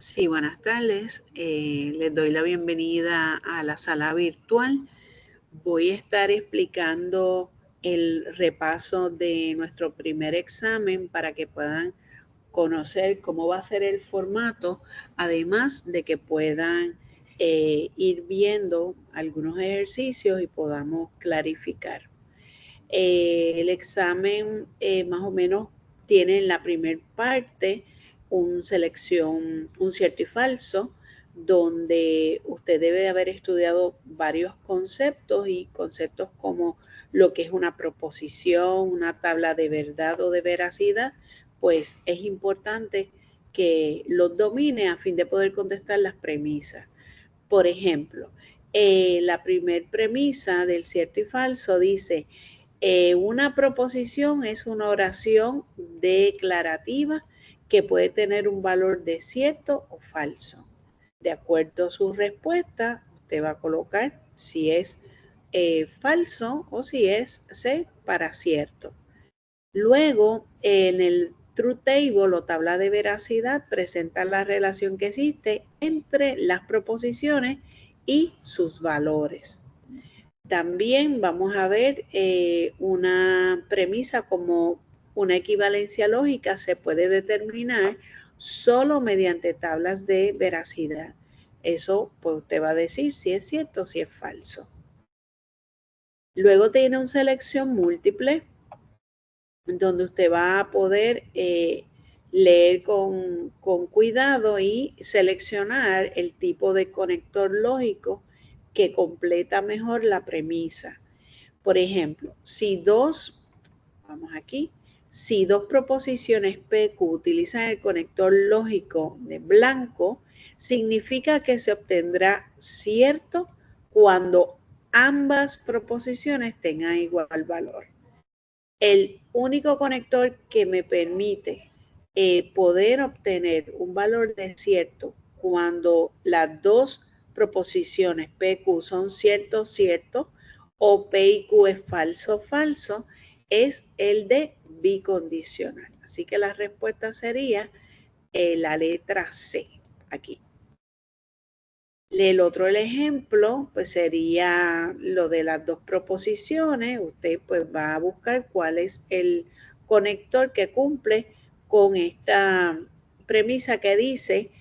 Sí, buenas tardes. Les doy la bienvenida a la sala virtual. Voy a estar explicando el repaso de nuestro primer examen para que puedan conocer cómo va a ser el formato, además de que puedan ir viendo algunos ejercicios y podamos clarificar. El examen más o menos tiene en la primera parte un cierto y falso, donde usted debe haber estudiado varios conceptos y conceptos como lo que es una proposición, una tabla de verdad o de veracidad, pues es importante que los domine a fin de poder contestar las premisas. Por ejemplo, la primer premisa del cierto y falso dice: una proposición es una oración declarativa que puede tener un valor de cierto o falso. De acuerdo a su respuesta, usted va a colocar si es falso o si es C para cierto. Luego, en el Truth Table o tabla de veracidad presenta la relación que existe entre las proposiciones y sus valores. También vamos a ver una premisa como una equivalencia lógica se puede determinar solo mediante tablas de veracidad. Eso pues usted va a decir si es cierto o si es falso. Luego tiene una selección múltiple donde usted va a poder leer con cuidado y seleccionar el tipo de conector lógico que completa mejor la premisa. Por ejemplo, si vamos aquí, si dos proposiciones PQ utilizan el conector lógico de blanco, significa que se obtendrá cierto cuando ambas proposiciones tengan igual valor. El único conector que me permite poder obtener un valor de cierto cuando las dos proposiciones PQ son cierto, cierto, o P y Q es falso, falso, es el de bicondicional. Así que la respuesta sería la letra C, aquí. El ejemplo, pues sería lo de las dos proposiciones. Usted pues va a buscar cuál es el conector que cumple con esta premisa que dice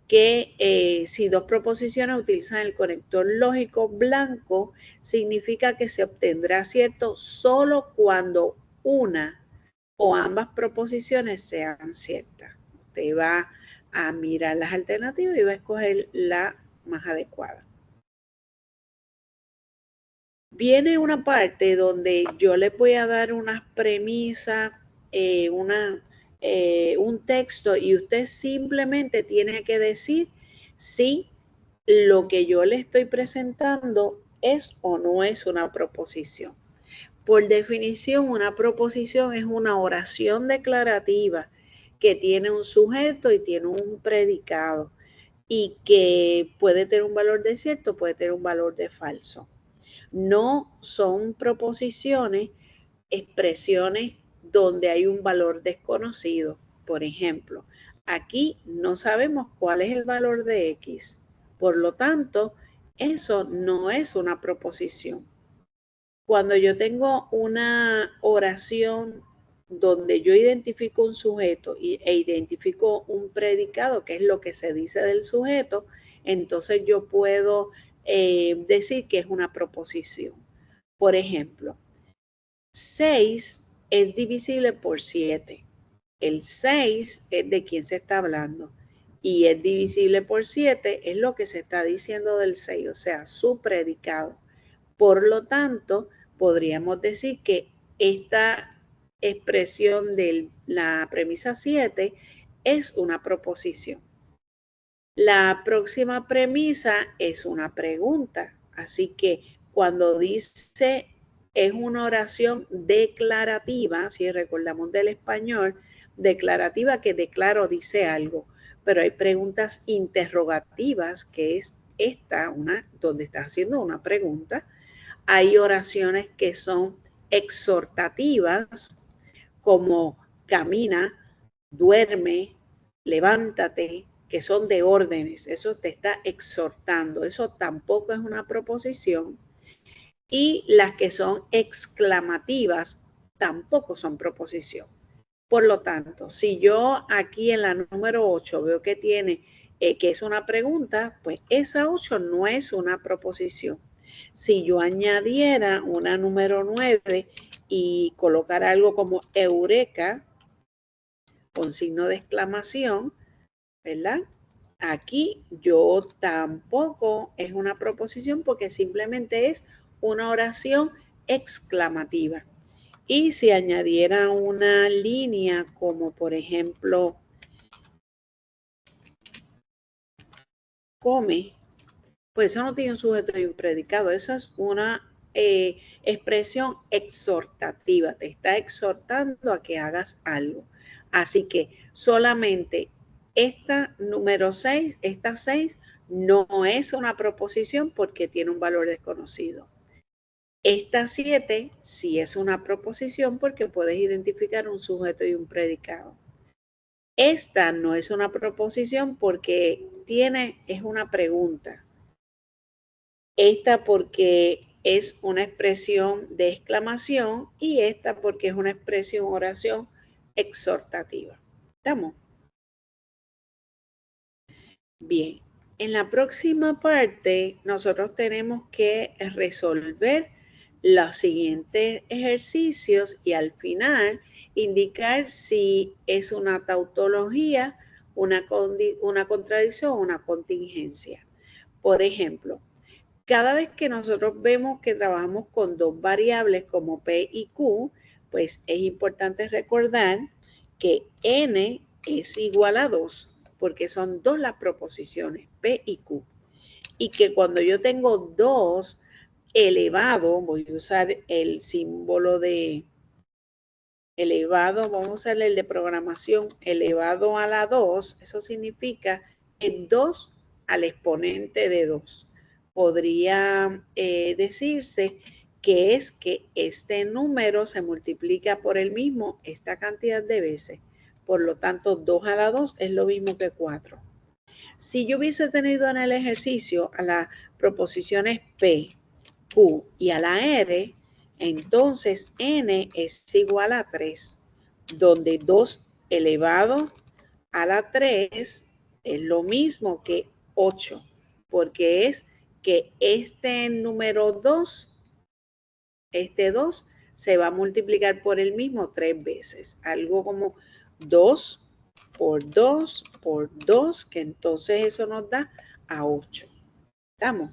que si dos proposiciones utilizan el conector lógico blanco, significa que se obtendrá cierto solo cuando una o ambas proposiciones sean ciertas. Usted va a mirar las alternativas y va a escoger la más adecuada. Viene una parte donde yo le voy a dar unas premisas, un texto, y usted simplemente tiene que decir si lo que yo le estoy presentando es o no es una proposición. Por definición, una proposición es una oración declarativa que tiene un sujeto y tiene un predicado, y que puede tener un valor de cierto, puede tener un valor de falso. No son proposiciones, expresiones donde hay un valor desconocido. Por ejemplo, aquí no sabemos cuál es el valor de X. Por lo tanto, eso no es una proposición. Cuando yo tengo una oración donde yo identifico un sujeto e identifico un predicado, que es lo que se dice del sujeto, entonces yo puedo decir que es una proposición. Por ejemplo, 6 es divisible por 7. El 6 es de quién se está hablando y es divisible por 7 es lo que se está diciendo del 6, o sea, su predicado. Por lo tanto, podríamos decir que esta expresión de la premisa 7 es una proposición. La próxima premisa es una pregunta, así que cuando dice es una oración declarativa, si recordamos del español, declarativa que declaro dice algo, pero hay preguntas interrogativas, que es esta, donde está haciendo una pregunta. Hay oraciones que son exhortativas, como camina, duerme, levántate, que son de órdenes, eso te está exhortando, eso tampoco es una proposición. Y las que son exclamativas tampoco son proposición. Por lo tanto, si yo aquí en la número 8 veo que tiene que es una pregunta, pues esa 8 no es una proposición. Si yo añadiera una número 9 y colocar algo como eureka con signo de exclamación, ¿verdad? Aquí yo tampoco es una proposición porque simplemente es una oración exclamativa. Y si añadiera una línea como por ejemplo come, pues eso no tiene un sujeto y un predicado, eso es una expresión exhortativa, te está exhortando a que hagas algo. Así que solamente esta número 6, esta 6 no es una proposición porque tiene un valor desconocido. Esta 7 sí es una proposición porque puedes identificar un sujeto y un predicado. Esta no es una proposición porque es una pregunta. Esta porque es una expresión de exclamación y esta porque es una expresión, oración exhortativa. ¿Estamos? Bien, en la próxima parte nosotros tenemos que resolver los siguientes ejercicios y al final indicar si es una tautología, una contradicción o una contingencia. Por ejemplo, cada vez que nosotros vemos que trabajamos con dos variables como P y Q, pues es importante recordar que N es igual a 2, porque son dos las proposiciones, P y Q. Y que cuando yo tengo 2 elevado, voy a usar el símbolo de elevado, vamos a usar el de programación elevado a la 2, eso significa que 2 al exponente de 2. Podría decirse que es que este número se multiplica por el mismo esta cantidad de veces. Por lo tanto, 2 a la 2 es lo mismo que 4. Si yo hubiese tenido en el ejercicio a las proposiciones P, Q y a la R, entonces N es igual a 3, donde 2 elevado a la 3 es lo mismo que 8, porque es que este número 2, este 2 se va a multiplicar por el mismo 3 veces, algo como 2 por 2 por 2, que entonces eso nos da a 8. ¿Estamos?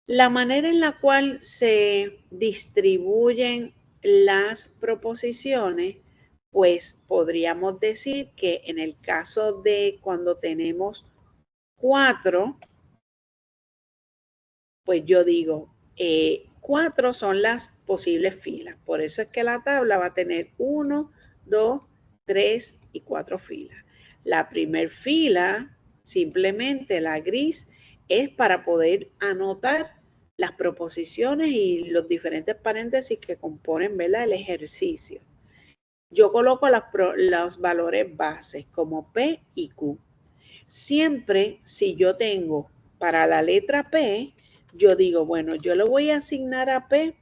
La manera en la cual se distribuyen las proposiciones, pues podríamos decir que en el caso de cuando tenemos 4, pues yo digo, 4 son las posibles filas. Por eso es que la tabla va a tener 1, 2, 3 y 4 filas. La primer fila, simplemente la gris, es para poder anotar las proposiciones y los diferentes paréntesis que componen, ¿verdad?, el ejercicio. Yo coloco los valores bases como P y Q. Siempre si yo tengo para la letra P, yo digo, bueno, yo le voy a asignar a P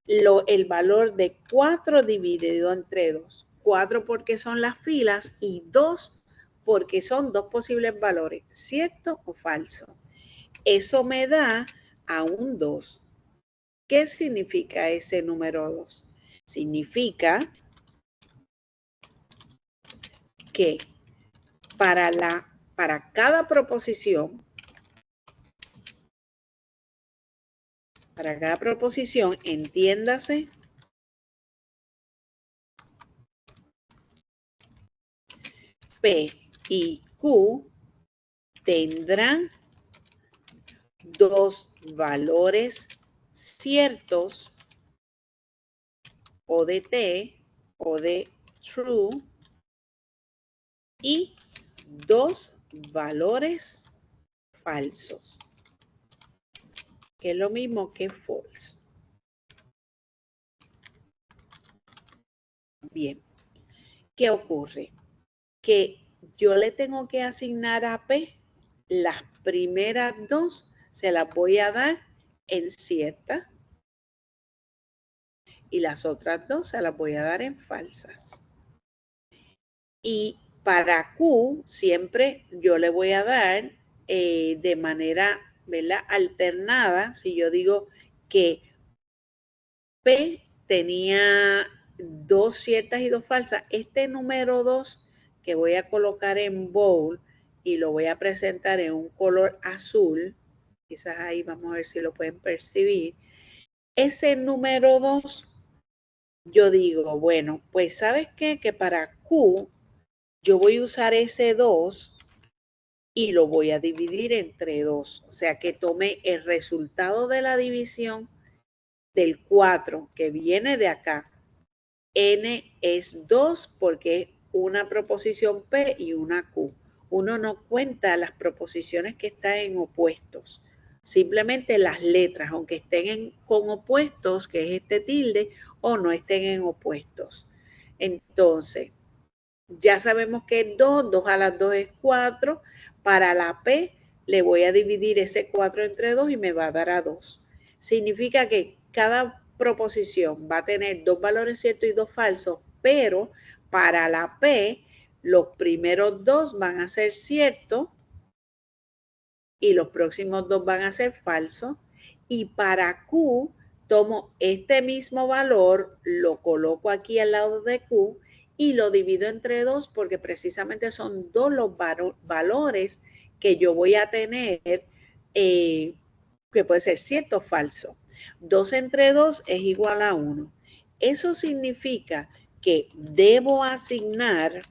el valor de 4 dividido entre 2. 4 porque son las filas y 2 porque son dos posibles valores, cierto o falso. Eso me da a un 2. ¿Qué significa ese número 2? Significa que para cada proposición, entiéndase, P y Q tendrán dos valores ciertos o de T o de true y dos valores falsos, que es lo mismo que false. Bien, ¿qué ocurre? Que yo le tengo que asignar a P las primeras dos, se las voy a dar en ciertas y las otras dos se las voy a dar en falsas. Y para Q siempre yo le voy a dar de manera, ¿verdad?, alternada. Si yo digo que P tenía dos ciertas y dos falsas, este número 2 que voy a colocar en bold y lo voy a presentar en un color azul, quizás ahí vamos a ver si lo pueden percibir, ese número 2, yo digo, bueno, pues ¿sabes qué? Que para Q yo voy a usar ese 2 y lo voy a dividir entre 2. O sea que tome el resultado de la división del 4 que viene de acá. N es 2 porque es una proposición P y una Q. Uno no cuenta las proposiciones que están en opuestos. Simplemente las letras, aunque estén con opuestos, que es este tilde, o no estén en opuestos. Entonces, ya sabemos que es 2, 2 a las 2 es 4. Para la P le voy a dividir ese 4 entre 2 y me va a dar a 2. Significa que cada proposición va a tener dos valores ciertos y dos falsos, pero para la P los primeros dos van a ser ciertos y los próximos dos van a ser falsos. Y para Q tomo este mismo valor, lo coloco aquí al lado de Q y lo divido entre 2 porque precisamente son dos los valores que yo voy a tener, que puede ser cierto o falso. 2 entre 2 es igual a 1. Eso significa que debo asignar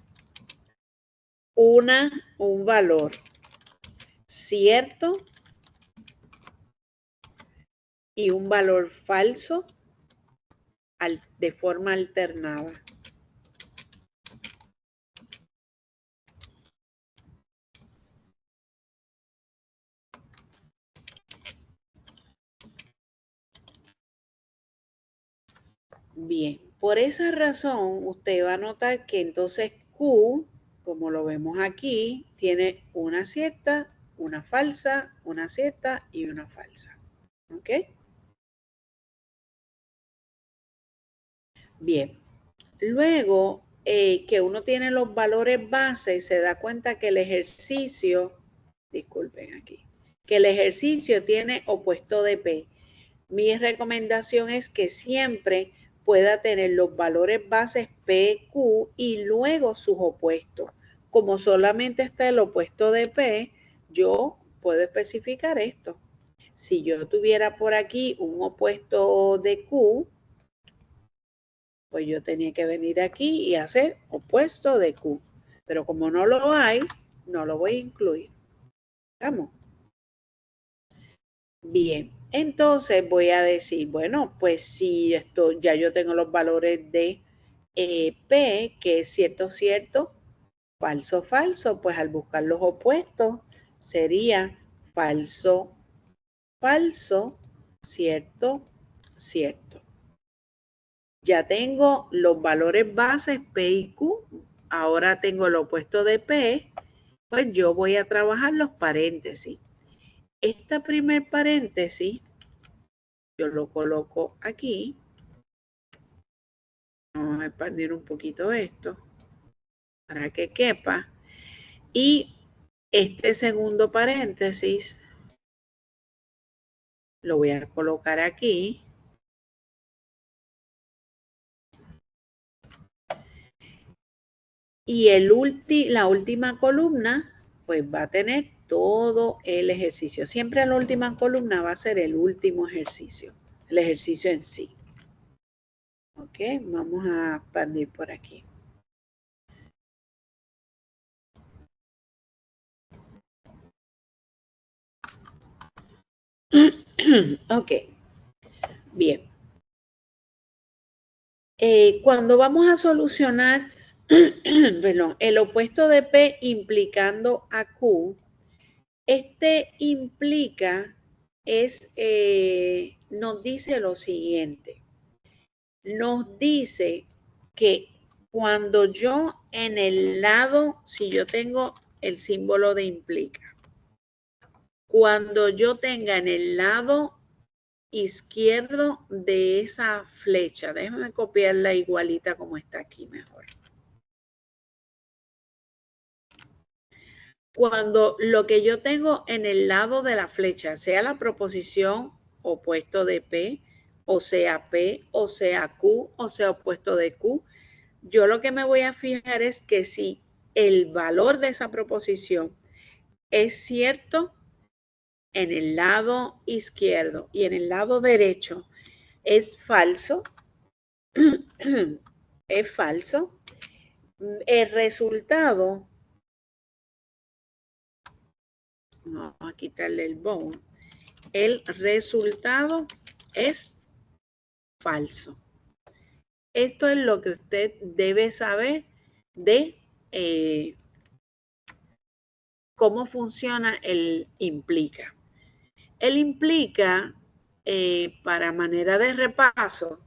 un valor cierto y un valor falso de forma alternada. Bien, por esa razón usted va a notar que entonces Q, como lo vemos aquí, tiene una cierta, una falsa, una cierta y una falsa. ¿Ok? Bien, luego que uno tiene los valores base, se da cuenta que el ejercicio, disculpen aquí, que el ejercicio tiene opuesto de P. Mi recomendación es que siempre pueda tener los valores bases P, Q y luego sus opuestos. Como solamente está el opuesto de P, yo puedo especificar esto. Si yo tuviera por aquí un opuesto de Q, pues yo tenía que venir aquí y hacer opuesto de Q. Pero como no lo hay, no lo voy a incluir. ¿Estamos? Bien, entonces voy a decir, bueno, pues si esto ya yo tengo los valores de P, que es cierto, cierto, falso, falso, pues al buscar los opuestos sería falso, falso, cierto, cierto. Ya tengo los valores bases P y Q, ahora tengo el opuesto de P, pues yo voy a trabajar los paréntesis. Esta primer paréntesis yo lo coloco aquí. Vamos a expandir un poquito esto para que quepa. Y este segundo paréntesis lo voy a colocar aquí. Y la última columna, pues va a tener todo el ejercicio. Siempre la última columna va a ser el último ejercicio, el ejercicio en sí. Ok, vamos a expandir por aquí. Ok, bien. Cuando vamos a solucionar perdón, el opuesto de P implicando a Q, este implica nos dice lo siguiente. Nos dice que Cuando yo en el lado, si yo tengo el símbolo de implica, cuando yo tenga en el lado izquierdo de esa flecha, déjame copiarla igualita como está aquí mejor. Cuando lo que yo tengo en el lado de la flecha sea la proposición opuesto de P, o sea P, o sea Q, o sea opuesto de Q, yo lo que me voy a fijar es que si el valor de esa proposición es cierto en el lado izquierdo y en el lado derecho es falso, es falso, el resultado, vamos a quitarle el bone, el resultado es falso. Esto es lo que usted debe saber de cómo funciona el implica. El implica, para manera de repaso,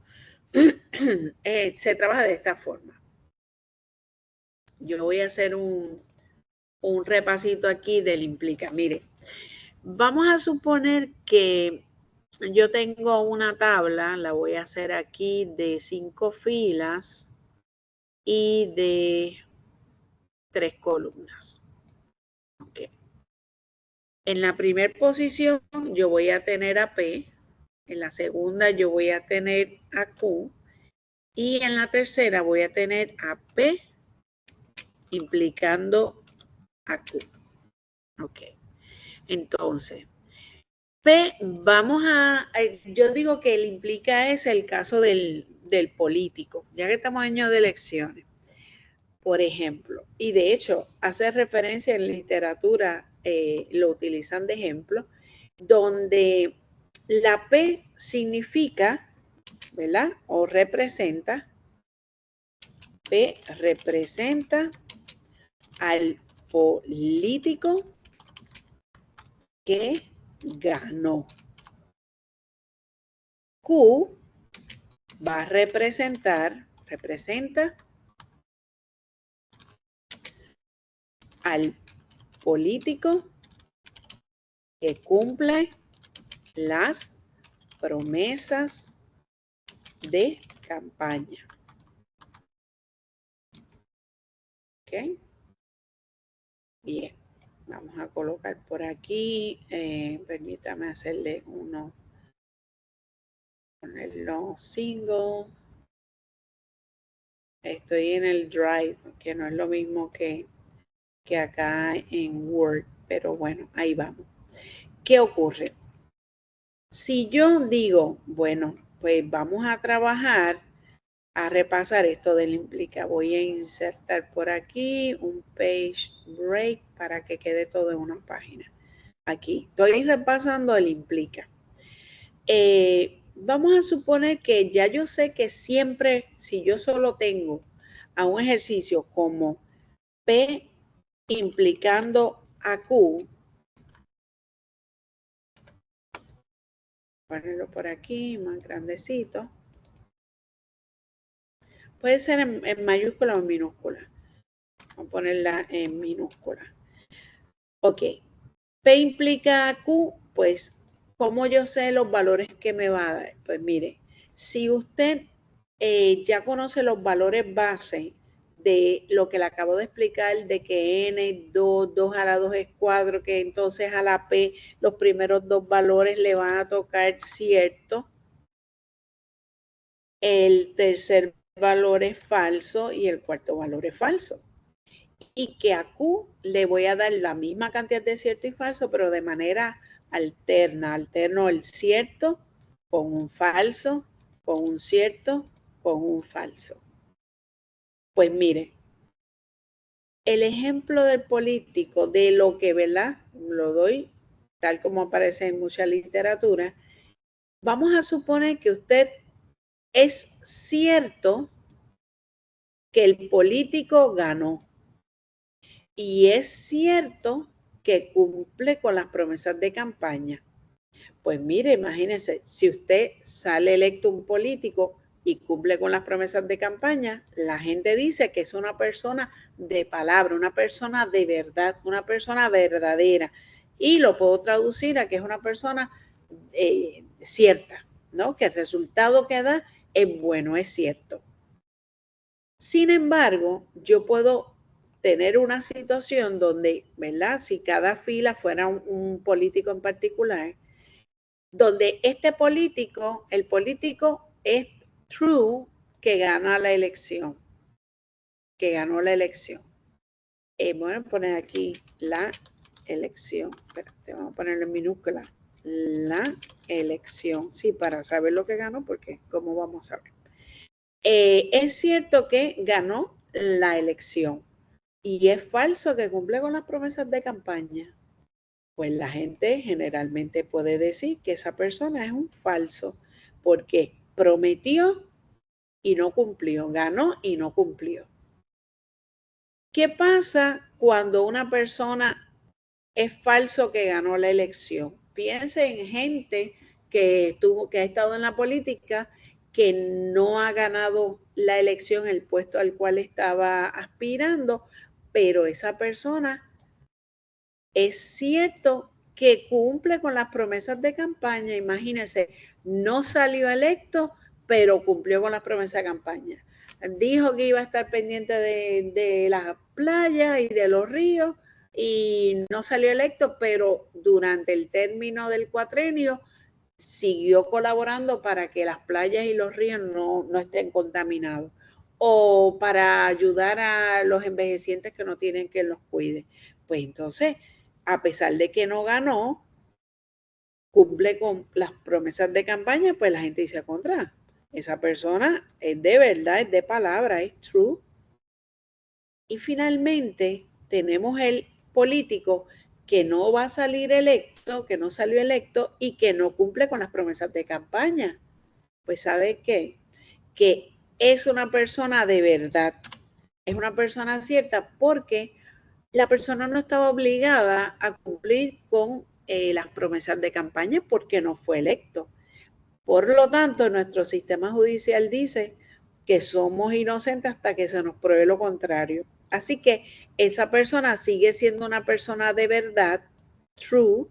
se trabaja de esta forma. Yo voy a hacer un repasito aquí del implica. Mire, vamos a suponer que yo tengo una tabla, la voy a hacer aquí de 5 filas y de 3 columnas. Okay. En la primera posición yo voy a tener a P, en la segunda yo voy a tener a Q y en la tercera voy a tener a P implicando a Q. Ok, entonces P, yo digo que el implica es el caso del político, ya que estamos en año de elecciones, por ejemplo, y de hecho hace referencia en literatura, lo utilizan de ejemplo, donde la P significa, ¿verdad? O representa, P representa al político que ganó. Q va a representa al político que cumple las promesas de campaña. ¿Ok? Bien, vamos a colocar por aquí, permítame hacerle uno, ponerlo single. Estoy en el Drive, que no es lo mismo que acá en Word, pero bueno, ahí vamos. ¿Qué ocurre? Si yo digo, bueno, pues vamos a trabajar, a repasar esto del implica. Voy a insertar por aquí un page break para que quede todo en una página. Aquí, estoy repasando el implica. Vamos a suponer que ya yo sé que siempre, si yo solo tengo a un ejercicio como P implicando a Q, ponerlo por aquí más grandecito, puede ser en mayúscula o en minúscula. Vamos a ponerla en minúscula. Ok, P implica a Q, pues ¿cómo yo sé los valores que me va a dar? Pues mire, si usted ya conoce los valores base de lo que le acabo de explicar, de que n, 2 a la 2 es 4, que entonces a la P los primeros 2 valores le van a tocar cierto, el tercer valor es falso y el cuarto valor es falso. Y que a Q le voy a dar la misma cantidad de cierto y falso, pero de manera alterna. Alterno el cierto con un falso, con un cierto, con un falso. Pues mire, el ejemplo del político, de lo que, ¿verdad? Lo doy tal como aparece en mucha literatura. Vamos a suponer que usted es cierto que el político ganó. Y es cierto que cumple con las promesas de campaña. Pues mire, imagínense, si usted sale electo un político, y cumple con las promesas de campaña, la gente dice que es una persona de palabra, una persona de verdad, una persona verdadera. Y lo puedo traducir a que es una persona cierta, ¿no? Que el resultado que da es bueno, es cierto. Sin embargo, yo puedo tener una situación donde, ¿verdad? Si cada fila fuera un político en particular, donde este político, el político es true que gana la elección, que ganó la elección. Voy a poner aquí la elección. Espérate, vamos a ponerlo en minúscula. La elección. Sí, para saber lo que ganó, porque ¿cómo vamos a ver? Es cierto que ganó la elección y es falso que cumple con las promesas de campaña. Pues la gente generalmente puede decir que esa persona es un falso porque prometió y no cumplió, ganó y no cumplió. ¿Qué pasa cuando una persona es falso que ganó la elección? Piense en gente que ha estado en la política, que no ha ganado la elección, el puesto al cual estaba aspirando, pero esa persona es cierto que cumple con las promesas de campaña. Imagínense, no salió electo, pero cumplió con las promesas de campaña. Dijo que iba a estar pendiente de las playas y de los ríos y no salió electo, pero durante el término del cuatrenio siguió colaborando para que las playas y los ríos no estén contaminados o para ayudar a los envejecientes que no tienen quien los cuide. Pues entonces, a pesar de que no ganó, cumple con las promesas de campaña, pues la gente dice contra. Esa persona es de verdad, es de palabra, es true. Y finalmente tenemos el político que no va a salir electo, que no salió electo y que no cumple con las promesas de campaña. Pues ¿sabe qué? Que es una persona de verdad, es una persona cierta porque la persona no estaba obligada a cumplir con las promesas de campaña porque no fue electo. Por lo tanto, nuestro sistema judicial dice que somos inocentes hasta que se nos pruebe lo contrario. Así que esa persona sigue siendo una persona de verdad, true,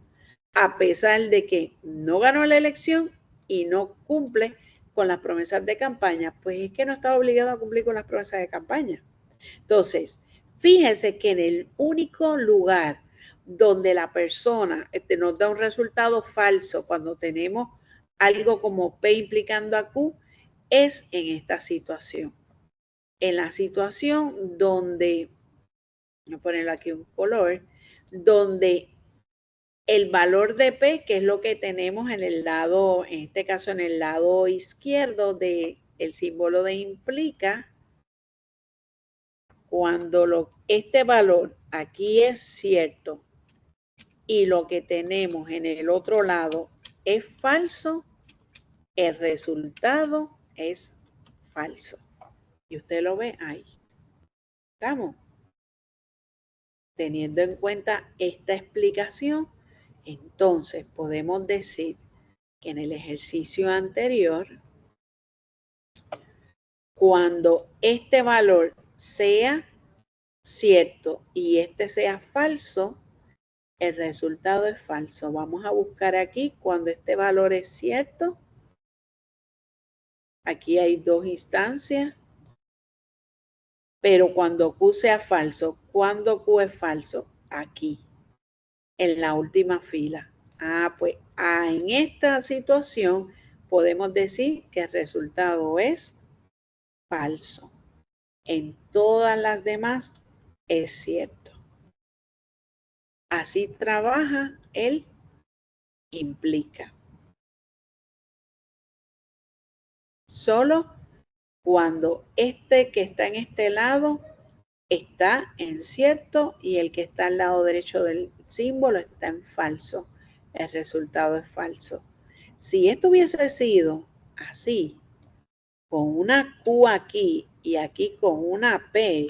a pesar de que no ganó la elección y no cumple con las promesas de campaña, pues es que no está obligado a cumplir con las promesas de campaña. Entonces, fíjese que en el único lugar donde la persona nos da un resultado falso cuando tenemos algo como P implicando a Q, es en esta situación. En la situación donde, voy a ponerlo aquí un color, donde el valor de P, que es lo que tenemos en el lado, en este caso en el lado izquierdo del símbolo de implica, cuando este valor aquí es cierto y lo que tenemos en el otro lado es falso, el resultado es falso. Y usted lo ve ahí. ¿Estamos? Teniendo en cuenta esta explicación, entonces podemos decir que en el ejercicio anterior, cuando este valor sea cierto y este sea falso, el resultado es falso. Vamos a buscar aquí cuando este valor es cierto. Aquí hay dos instancias. Pero cuando Q sea falso, ¿cuándo Q es falso? Aquí, en la última fila. Pues en esta situación podemos decir que el resultado es falso. En todas las demás es cierto. Así trabaja el implica. Solo cuando este que está en este lado está en cierto y el que está al lado derecho del símbolo está en falso. El resultado es falso. Si esto hubiese sido así, con una Q aquí y aquí con una P,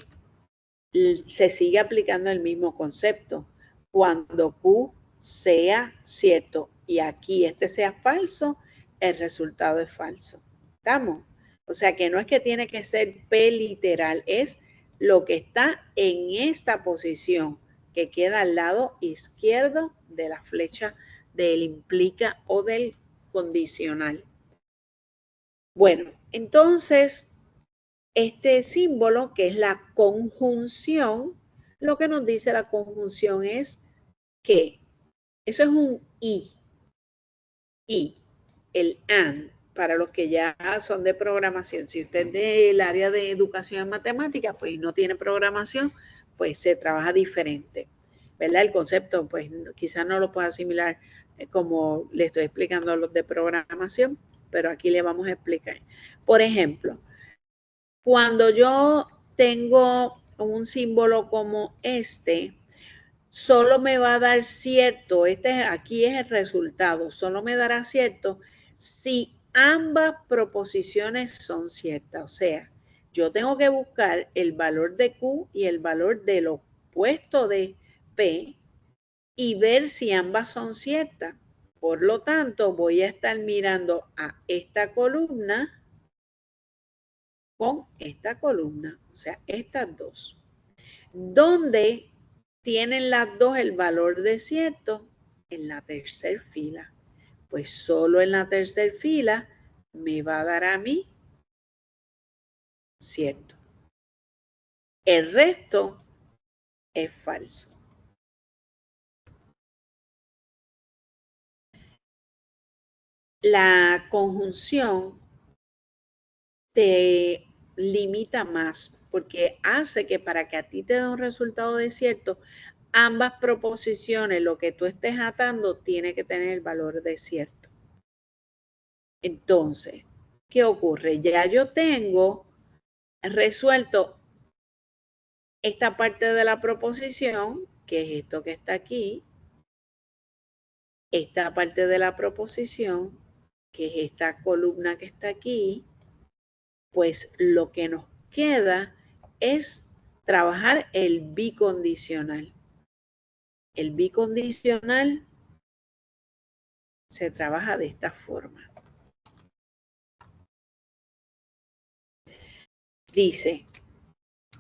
se sigue aplicando el mismo concepto. Cuando Q sea cierto y aquí este sea falso, el resultado es falso. ¿Estamos? O sea que no es que tiene que ser P literal, es lo que está en esta posición que queda al lado izquierdo de la flecha del implica o del condicional. Bueno, entonces este símbolo que es la conjunción, lo que nos dice la conjunción es que eso es un I, el AND, para los que ya son de programación. Si usted es del área de educación en matemáticas, pues no tiene programación, pues se trabaja diferente, ¿verdad? El concepto, pues quizás no lo pueda asimilar como le estoy explicando a los de programación, pero aquí le vamos a explicar. Por ejemplo, cuando yo tengo un símbolo como este, solo me va a dar cierto, aquí es el resultado, solo me dará cierto si ambas proposiciones son ciertas. O sea, yo tengo que buscar el valor de Q y el valor del opuesto de P y ver si ambas son ciertas. Por lo tanto, voy a estar mirando a esta columna con esta columna, o sea, estas dos. ¿Dónde tienen las dos el valor de cierto? En la tercera fila. Pues solo en la tercera fila me va a dar a mí cierto. El resto es falso. La conjunción te limita más porque hace que para que a ti te dé un resultado de cierto, ambas proposiciones, lo que tú estés atando, tiene que tener el valor de cierto. Entonces, ¿qué ocurre? Ya yo tengo resuelto esta parte de la proposición, que es esto que está aquí, esta parte de la proposición, que es esta columna que está aquí, pues lo que nos queda es trabajar el bicondicional. El bicondicional se trabaja de esta forma. Dice,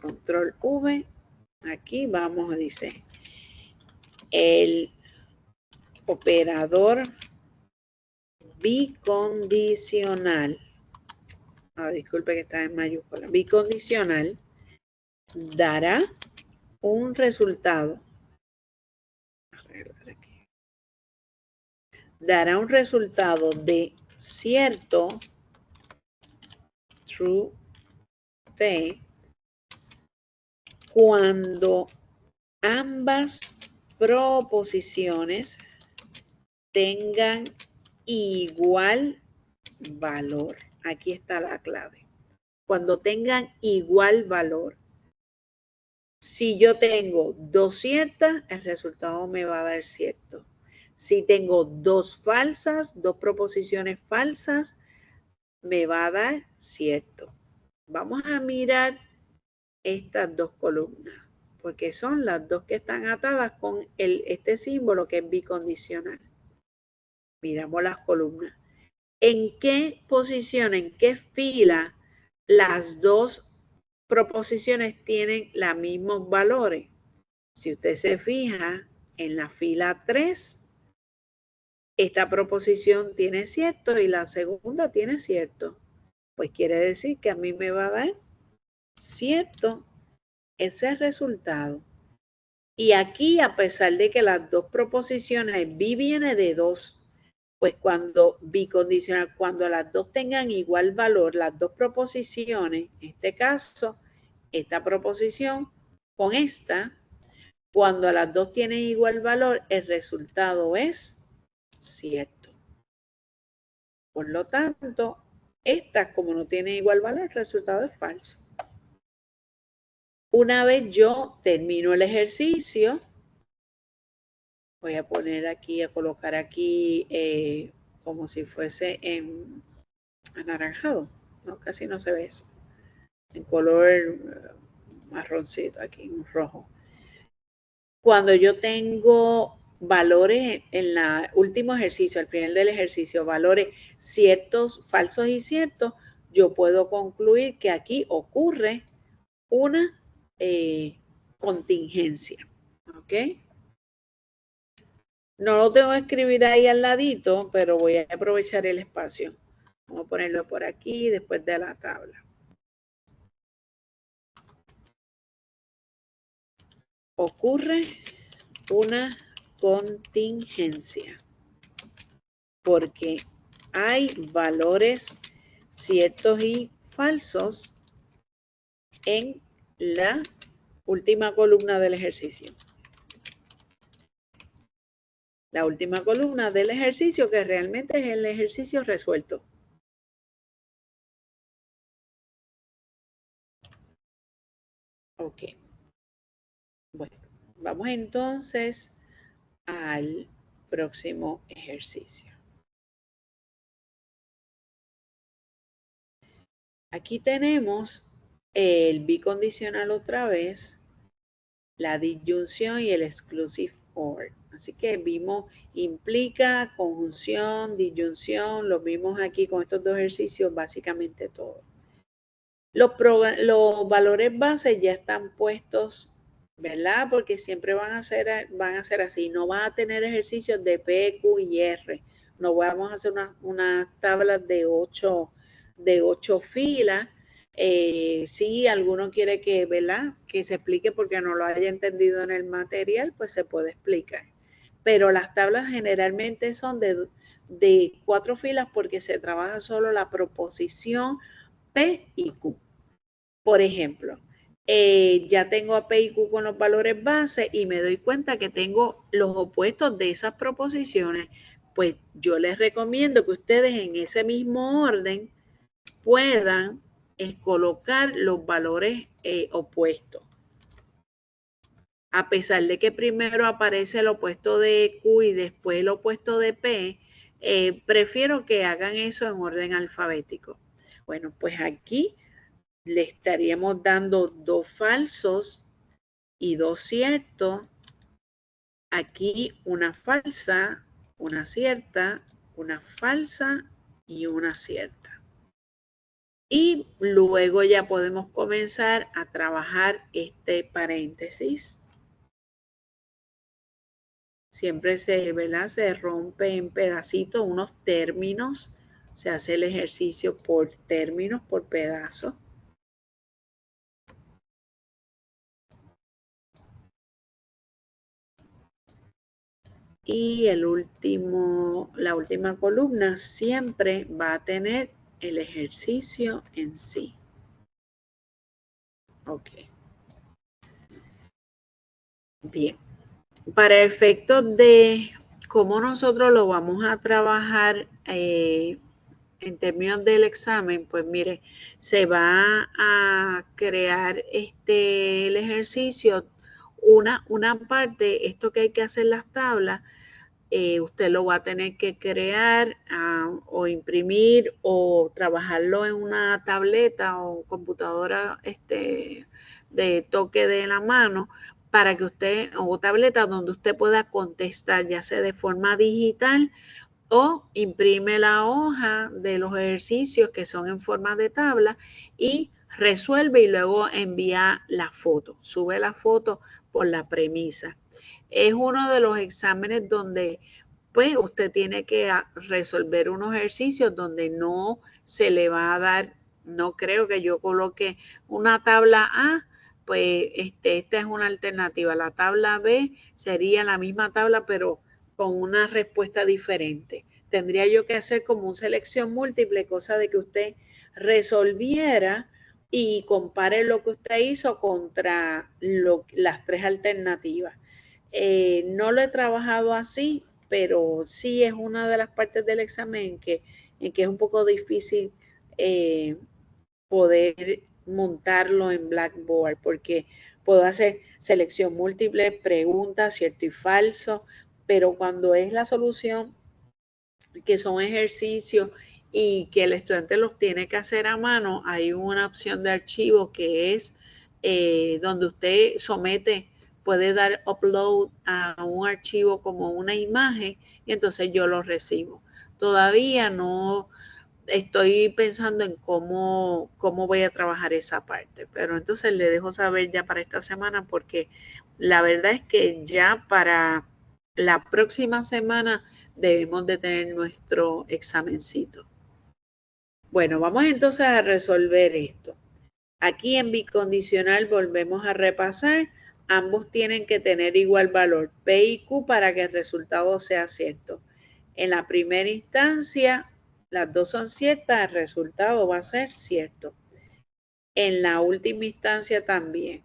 control V, aquí vamos, dice, el operador bicondicional, disculpe que está en mayúscula, bicondicional dará un resultado, de cierto, true, T, cuando ambas proposiciones tengan igual valor. Aquí está la clave. Cuando tengan igual valor. Si yo tengo dos ciertas, el resultado me va a dar cierto. Si tengo dos falsas, dos proposiciones falsas, me va a dar cierto. Vamos a mirar estas dos columnas, porque son las dos que están atadas con este símbolo que es bicondicional. Miramos las columnas. ¿En qué posición, en qué fila las dos proposiciones tienen los mismos valores? Si usted se fija, en la fila 3, esta proposición tiene cierto y la segunda tiene cierto. Pues quiere decir que a mí me va a dar cierto ese resultado. Y aquí, a pesar de que las dos proposiciones, bi viene de 2, pues cuando bicondicional, cuando las dos tengan igual valor, las dos proposiciones, en este caso, esta proposición con esta, cuando las dos tienen igual valor, el resultado es cierto. Por lo tanto, estas, como no tienen igual valor, el resultado es falso. Una vez yo termino el ejercicio, voy a poner aquí, a colocar aquí como si fuese en anaranjado. No, casi no se ve eso. En color marroncito, aquí, un rojo. Cuando yo tengo valores en el último ejercicio, al final del ejercicio, valores ciertos, falsos y ciertos, yo puedo concluir que aquí ocurre una contingencia. ¿Ok? No lo tengo que escribir ahí al ladito, pero voy a aprovechar el espacio. Vamos a ponerlo por aquí después de la tabla. Ocurre una contingencia porque hay valores ciertos y falsos en la última columna del ejercicio. La última columna del ejercicio, que realmente es el ejercicio resuelto. Ok. Bueno, vamos entonces al próximo ejercicio. Aquí tenemos el bicondicional otra vez, la disyunción y el exclusive or. Así que vimos implica, conjunción, disyunción, lo vimos aquí con estos dos ejercicios, básicamente todo. Los valores base ya están puestos, ¿verdad? Porque siempre van a ser así. No van a tener ejercicios de P, Q y R. No vamos a hacer unas tablas de 8 filas. Si alguno quiere que, ¿verdad?, que se explique porque no lo haya entendido en el material, pues se puede explicar. Pero las tablas generalmente son de 4 filas porque se trabaja solo la proposición P y Q. Por ejemplo, ya tengo a P y Q con los valores base y me doy cuenta que tengo los opuestos de esas proposiciones. Pues yo les recomiendo que ustedes en ese mismo orden puedan colocar los valores opuestos. A pesar de que primero aparece el opuesto de Q y después el opuesto de P, prefiero que hagan eso en orden alfabético. Bueno, pues aquí le estaríamos dando 2 falsos y 2 ciertos. Aquí una falsa, una cierta, una falsa y una cierta. Y luego ya podemos comenzar a trabajar este paréntesis. Siempre se rompe en pedacitos unos términos. Se hace el ejercicio por términos, por pedazos. Y la última columna siempre va a tener el ejercicio en sí. Ok. Bien. Para efectos de cómo nosotros lo vamos a trabajar en términos del examen, pues mire, se va a crear el ejercicio, una parte, esto que hay que hacer las tablas, usted lo va a tener que crear o imprimir o trabajarlo en una tableta o computadora de toque de la mano para que usted, o tableta donde usted pueda contestar, ya sea de forma digital o imprime la hoja de los ejercicios que son en forma de tabla y resuelve y luego envía la foto, sube la foto por la premisa. Es uno de los exámenes donde pues usted tiene que resolver unos ejercicios donde no se le va a dar, no creo que yo coloque una tabla A, pues esta es una alternativa. La tabla B sería la misma tabla, pero con una respuesta diferente. Tendría yo que hacer como una selección múltiple, cosa de que usted resolviera y compare lo que usted hizo contra las 3 alternativas. No lo he trabajado así, pero sí es una de las partes del examen en que es un poco difícil poder montarlo en Blackboard, porque puedo hacer selección múltiple, preguntas, cierto y falso, pero cuando es la solución, que son ejercicios y que el estudiante los tiene que hacer a mano, hay una opción de archivo que es donde usted somete, puede dar upload a un archivo como una imagen y entonces yo lo recibo. Todavía no estoy pensando en cómo voy a trabajar esa parte. Pero entonces le dejo saber ya para esta semana porque la verdad es que ya para la próxima semana debemos de tener nuestro examencito. Bueno, vamos entonces a resolver esto. Aquí en bicondicional volvemos a repasar. Ambos tienen que tener igual valor, P y Q, para que el resultado sea cierto. En la primera instancia, las dos son ciertas, el resultado va a ser cierto. En la última instancia también.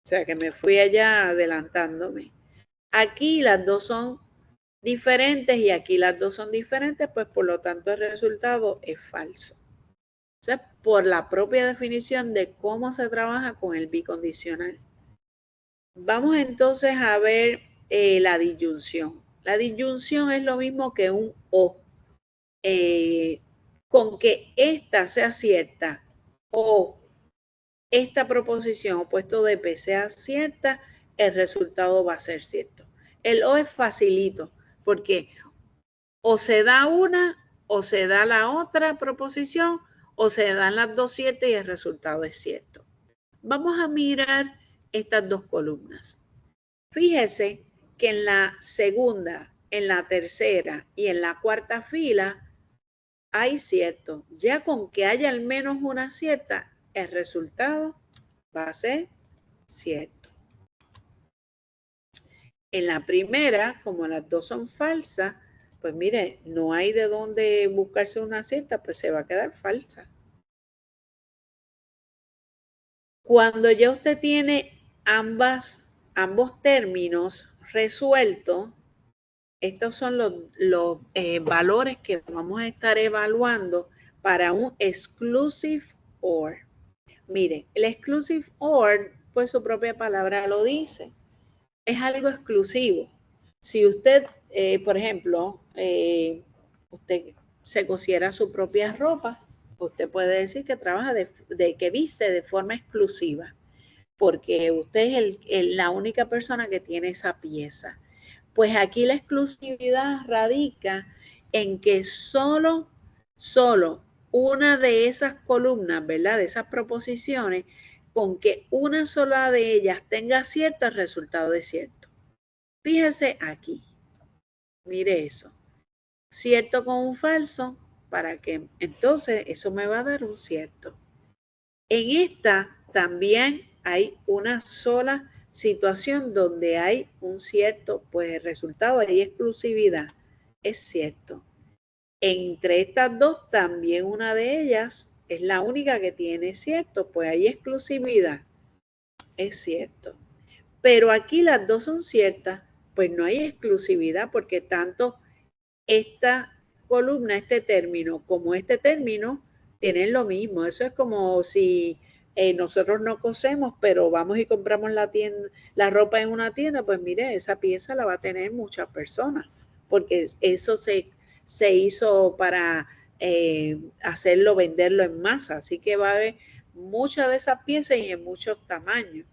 O sea que me fui allá adelantándome. Aquí las dos son diferentes y aquí las dos son diferentes, pues por lo tanto el resultado es falso. Entonces, por la propia definición de cómo se trabaja con el bicondicional. Vamos entonces a ver la disyunción. La disyunción es lo mismo que un o. Con que esta sea cierta o esta proposición opuesto de P sea cierta, el resultado va a ser cierto. El o es facilito porque o se da una o se da la otra proposición o se dan las dos ciertas y el resultado es cierto. Vamos a mirar estas dos columnas. Fíjese que en la segunda, en la tercera y en la cuarta fila hay cierto. Ya con que haya al menos una cierta, el resultado va a ser cierto. En la primera, como las dos son falsas, pues mire, no hay de dónde buscarse una cierta, pues se va a quedar falsa. Cuando ya usted tiene ambos términos resueltos, estos son los valores que vamos a estar evaluando para un exclusive OR. Mire, el exclusive OR, pues su propia palabra lo dice, es algo exclusivo. Si usted, por ejemplo, usted se cosiera su propia ropa, usted puede decir que trabaja que viste de forma exclusiva, porque usted es la única persona que tiene esa pieza. Pues aquí la exclusividad radica en que solo una de esas columnas, ¿verdad? De esas proposiciones, con que una sola de ellas tenga cierto, el resultado es cierto. Fíjese aquí, mire eso, cierto con un falso, para que entonces eso me va a dar un cierto. En esta también hay una sola situación donde hay un cierto, pues el resultado, hay exclusividad, es cierto. Entre estas dos, también una de ellas es la única que tiene cierto, pues hay exclusividad, es cierto. Pero aquí las dos son ciertas, pues no hay exclusividad porque tanto esta columna, este término, como este término, tienen lo mismo. Eso es como si nosotros no cosemos, pero vamos y compramos la ropa en una tienda, pues mire, esa pieza la va a tener muchas personas, porque eso se hizo para hacerlo, venderlo en masa. Así que va a haber muchas de esas piezas y en muchos tamaños.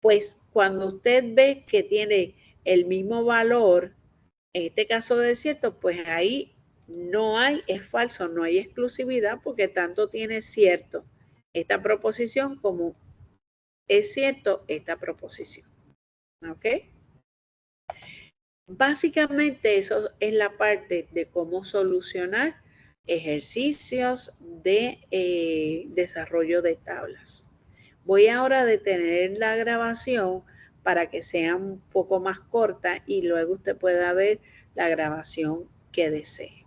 Pues cuando usted ve que tiene el mismo valor, en este caso de cierto, pues ahí no hay, es falso, no hay exclusividad porque tanto tiene cierto esta proposición como es cierto esta proposición. ¿Ok? Básicamente eso es la parte de cómo solucionar ejercicios de desarrollo de tablas. Voy ahora a detener la grabación para que sea un poco más corta y luego usted pueda ver la grabación que desee.